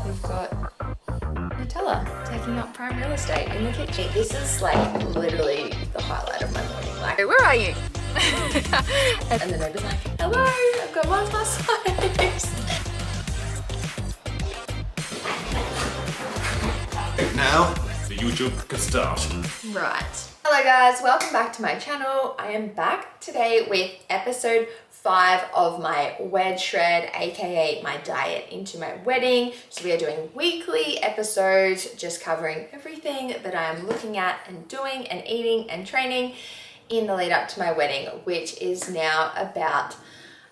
we've got Nutella taking up prime real estate in the kitchen. This is like literally the highlight of my morning. Like, where are you? And the neighbor's like, hello, I've got 1 plus size. Now, the YouTube can start. Right. Hello guys, welcome back to my channel. I am back today with episode 5 of my Wed Shred, aka my diet into my wedding. So we are doing weekly episodes, just covering everything that I am looking at and doing and eating and training in the lead up to my wedding, which is now about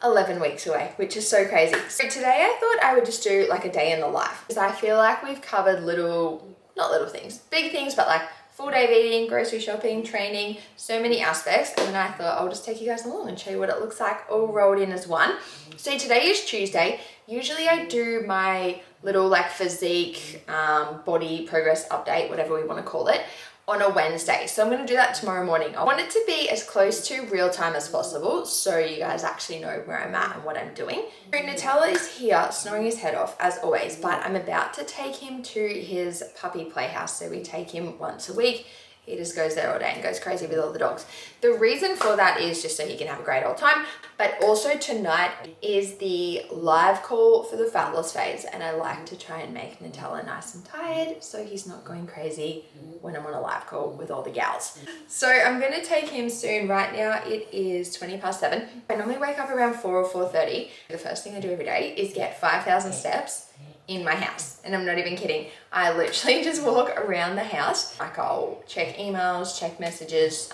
11 weeks away, which is so crazy. So today I thought I would just do like a day in the life, because I feel like we've covered not little things, big things, but like full day of eating, grocery shopping, training, so many aspects. And then I thought I'll just take you guys along and show you what it looks like all rolled in as one. So today is Tuesday. Usually I do my little like physique, body progress update, whatever we want to call it, on a Wednesday. So I'm going to do that tomorrow morning. I want it to be as close to real time as possible so you guys actually know where I'm at and what I'm doing. So Nutella is here snoring his head off as always, but I'm about to take him to his puppy playhouse. So we take him once a week. He just goes there all day and goes crazy with all the dogs. The reason for that is just so he can have a great old time. But also tonight is the live call for the fat loss phase. And I like to try and make Nutella nice and tired so he's not going crazy when I'm on a live call with all the gals. So I'm gonna take him soon. Right now it is 20 past 7. I normally wake up around 4 or 4:30. The first thing I do every day is get 5,000 steps in my house, and I'm not even kidding. I literally just walk around the house. Like I'll check emails, check messages,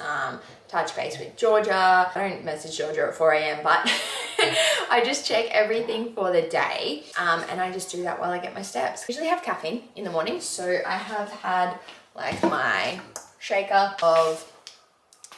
touch base with Georgia. I don't message Georgia at 4 a.m. but I just check everything for the day, and I just do that while I get my steps. I usually have caffeine in the morning, so I have had like my shaker of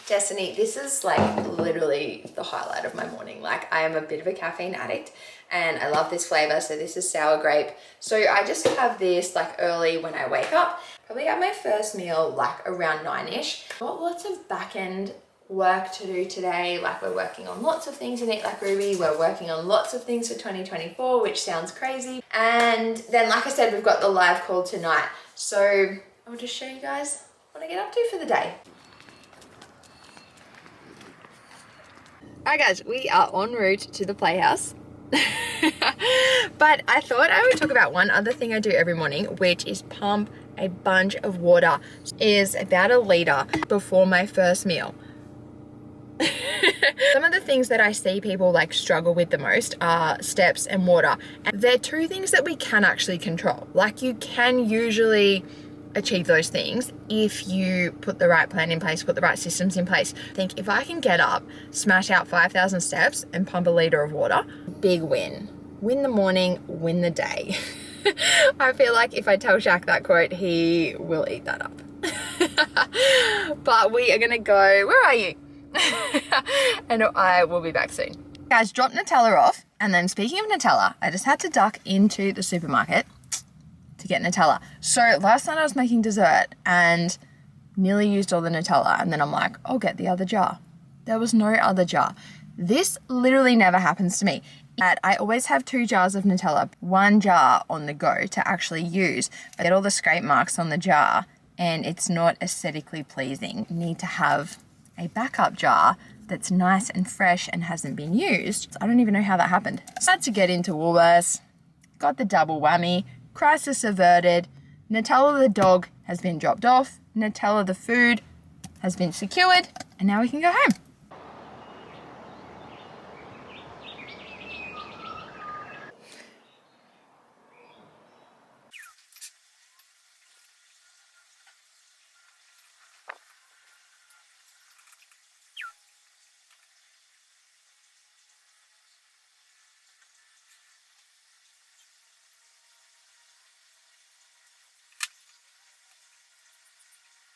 Destiny. This is like literally the highlight of my morning. Like I am a bit of a caffeine addict and I love this flavor. So this is sour grape. So I just have this like early when I wake up. Probably have my first meal like around 9ish. Got lots of back end work to do today. Like we're working on lots of things in Eat Like Ruby. We're working on lots of things for 2024, which sounds crazy. And then like I said, we've got the live call tonight. So I'll just show you guys what I get up to for the day. Alright guys, we are en route to the playhouse. But I thought I would talk about one other thing I do every morning, which is pump a bunch of water. It is about 1 liter before my first meal. Some of the things that I see people like struggle with the most are steps and water. And they're two things that we can actually control. Like you can usually achieve those things if you put the right plan in place, put the right systems in place. I think if I can get up, smash out 5,000 steps and pump 1 liter of water, big win. Win the morning, win the day. I feel like if I tell Shaq that quote, he will eat that up. But we are gonna go, where are you? And I will be back soon. Guys, drop Nutella off. And then speaking of Nutella, I just had to duck into the supermarket to get Nutella. So last night I was making dessert and nearly used all the Nutella, and then I'm like, I'll get the other jar. There was no other jar. This literally never happens to me. I always have 2 jars of Nutella, 1 jar on the go to actually use. I get all the scrape marks on the jar and it's not aesthetically pleasing. You need to have a backup jar that's nice and fresh and hasn't been used. I don't even know how that happened. So I had to get into Woolworths, got the double whammy. Crisis averted. Nutella the dog has been dropped off. Nutella the food has been secured. And now we can go home.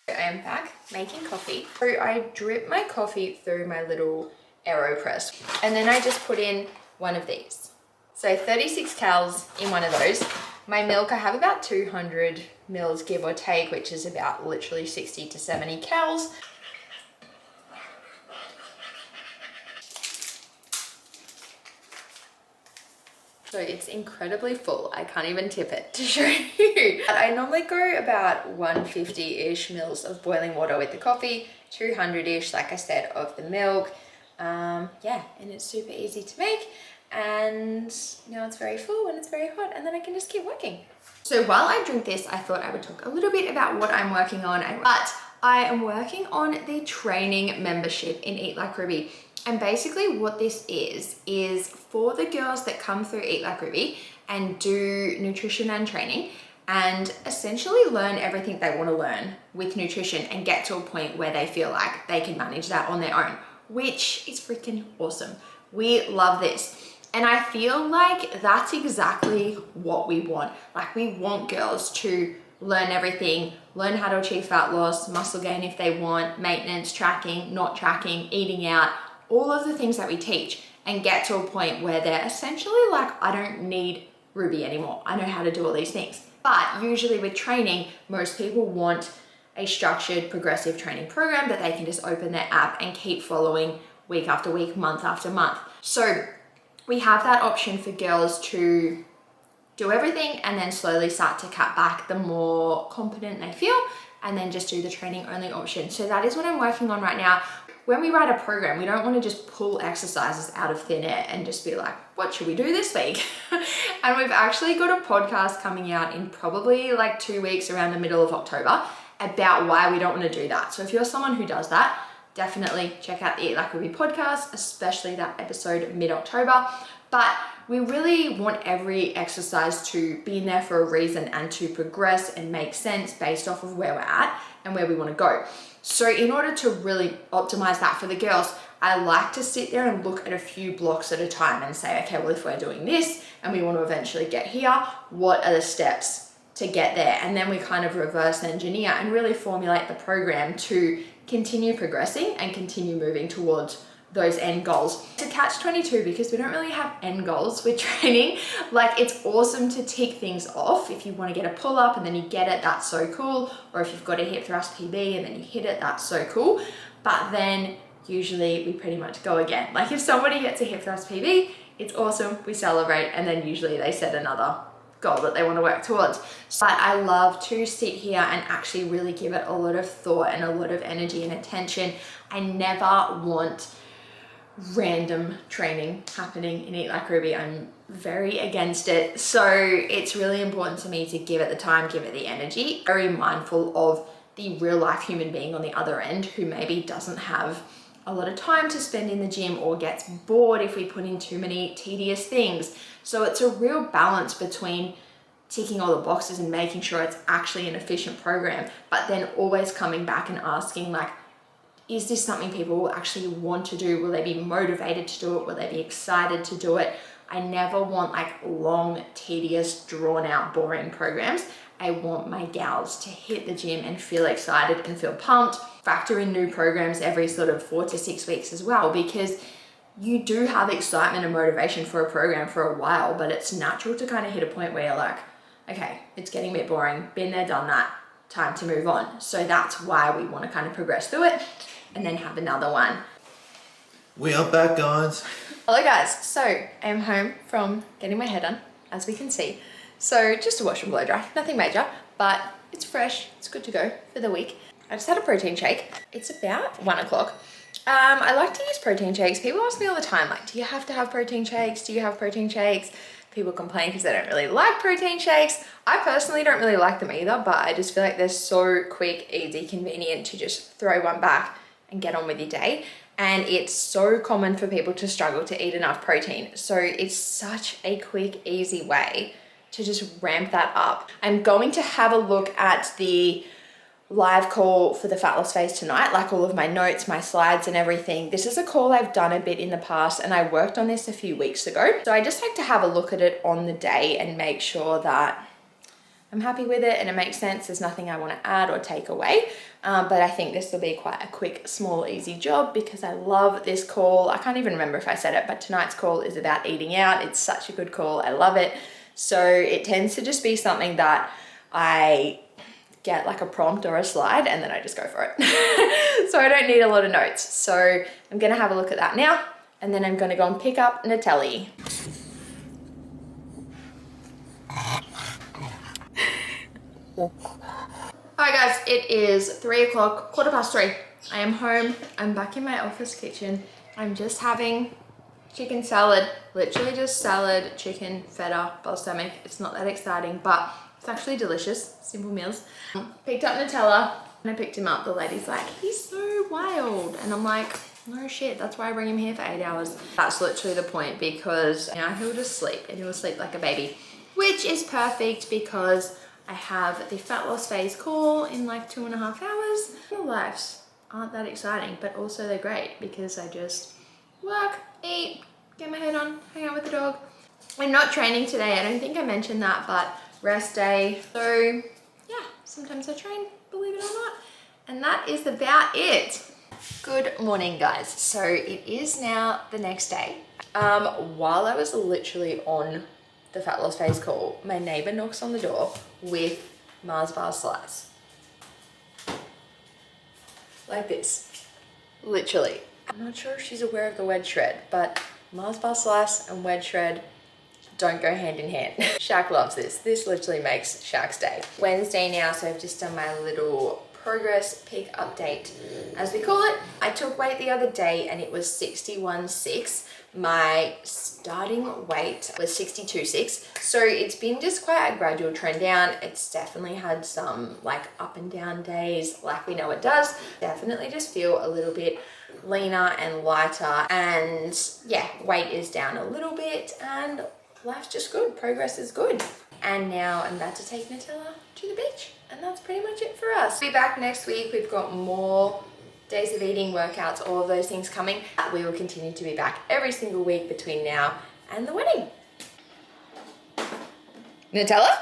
I am back making coffee. So I drip my coffee through my little AeroPress and then I just put in one of these. So 36 cals in one of those. My milk, I have about 200 mils give or take, which is about literally 60 to 70 cals. So it's incredibly full. I can't even tip it to show you. But I normally go about 150-ish mils of boiling water with the coffee, 200-ish, like I said, of the milk. Yeah, and it's super easy to make. And now it's very full and it's very hot, and then I can just keep working. So while I drink this, I thought I would talk a little bit about what I'm working on. But I am working on the training membership in Eat Like Ruby. And basically what this is for the girls that come through Eat Like Ruby and do nutrition and training and essentially learn everything they want to learn with nutrition and get to a point where they feel like they can manage that on their own, which is freaking awesome. We love this. And I feel like that's exactly what we want. Like, we want girls to learn everything, learn how to achieve fat loss, muscle gain if they want, maintenance, tracking, not tracking, eating out, all of the things that we teach, and get to a point where they're essentially like, I don't need Ruby anymore. I know how to do all these things. But usually with training, most people want a structured progressive training program that they can just open their app and keep following week after week, month after month. So we have that option for girls to do everything and then slowly start to cut back the more competent they feel, and then just do the training only option. So that is what I'm working on right now. When we write a program, we don't want to just pull exercises out of thin air and just be like, what should we do this week? And we've actually got a podcast coming out in probably like 2 weeks around the middle of October about why we don't want to do that. So if you're someone who does that, definitely check out the Eat Like Ruby podcast, especially that episode mid-October. But we really want every exercise to be in there for a reason and to progress and make sense based off of where we're at and where we want to go. So in order to really optimize that for the girls, I like to sit there and look at a few blocks at a time and say, okay, well, if we're doing this and we want to eventually get here, what are the steps to get there? And then we kind of reverse engineer and really formulate the program to continue progressing and continue moving towards those end goals. It's a catch-22 because we don't really have end goals with training. Like, it's awesome to tick things off. If you want to get a pull-up and then you get it, that's so cool. Or if you've got a hip thrust PB and then you hit it, that's so cool. But then usually we pretty much go again. Like, if somebody gets a hip thrust PB, it's awesome, we celebrate, and then usually they set another goal that they want to work towards. But I love to sit here and actually really give it a lot of thought and a lot of energy and attention. I never want random training happening in Eat Like Ruby. I'm very against it. So it's really important to me to give it the time, give it the energy, very mindful of the real life human being on the other end who maybe doesn't have a lot of time to spend in the gym or gets bored if we put in too many tedious things. So it's a real balance between ticking all the boxes and making sure it's actually an efficient program, but then always coming back and asking, like, is this something people will actually want to do? Will they be motivated to do it? Will they be excited to do it? I never want like long, tedious, drawn out, boring programs. I want my gals to hit the gym and feel excited and feel pumped. Factor in new programs every sort of 4 to 6 weeks as well, because you do have excitement and motivation for a program for a while, but it's natural to kind of hit a point where you're like, okay, it's getting a bit boring, been there, done that, time to move on. So that's why we want to kind of progress through it and then have another one. We are back, guys. Hello guys, so I'm home from getting my hair done, as we can see. So just a wash and blow dry, nothing major, but it's fresh, it's good to go for the week. I just had a protein shake. It's about 1 o'clock. I like to use protein shakes. People ask me all the time, like, do you have to have protein shakes? Do you have protein shakes? People complain because they don't really like protein shakes. I personally don't really like them either, but I just feel like they're so quick, easy, convenient to just throw one back and get on with your day. And it's so common for people to struggle to eat enough protein. So it's such a quick, easy way to just ramp that up. I'm going to have a look at the live call for the fat loss phase tonight, like all of my notes, my slides and everything. This is a call I've done a bit in the past and I worked on this a few weeks ago. So I just like to have a look at it on the day and make sure that I'm happy with it and it makes sense. There's nothing I want to add or take away. But I think this will be quite a quick, small, easy job because I love this call. I can't even remember if I said it, but tonight's call is about eating out. It's such a good call. I love it. So it tends to just be something that I get like a prompt or a slide and then I just go for it. So I don't need a lot of notes. So I'm going to have a look at that now and then I'm going to go and pick up Natalie. Hi guys, it is 3 o'clock, 3:15. I am home. I'm back in my office kitchen. I'm just having chicken salad, literally just salad, chicken, feta, balsamic. It's not that exciting, but it's actually delicious. Simple meals. Picked up Nutella. When I picked him up, the lady's like, he's so wild. And I'm like, no shit, that's why I bring him here for 8 hours. That's literally the point, because now he'll just sleep and he'll sleep like a baby, which is perfect because I have the fat loss phase call in like 2.5 hours. My lives aren't that exciting, but also they're great because I just work, eat, get my head on, hang out with the dog. I'm not training today. I don't think I mentioned that, but rest day. So yeah, sometimes I train, believe it or not. And that is about it. Good morning, guys. So it is now the next day. While I was literally on the fat loss phase call, my neighbor knocks on the door with Mars bar slice. Like this, literally. I'm not sure if she's aware of the wedge shred, but Mars bar slice and wedge shred don't go hand in hand. Shaq loves this. This literally makes Shaq's day. Wednesday now, so I've just done my little progress peak update, as we call it. I took weight the other day and it was 61.6. My starting weight was 62.6. So it's been just quite a gradual trend down. It's definitely had some like up and down days, like we know it does. Definitely just feel a little bit leaner and lighter, and yeah, weight is down a little bit and life's just good. Progress is good. And now I'm about to take Nutella to the beach, and that's pretty much it for us. We'll be back next week. We've got more days of eating, workouts, all of those things coming. We will continue to be back every single week between now and the wedding. Nutella?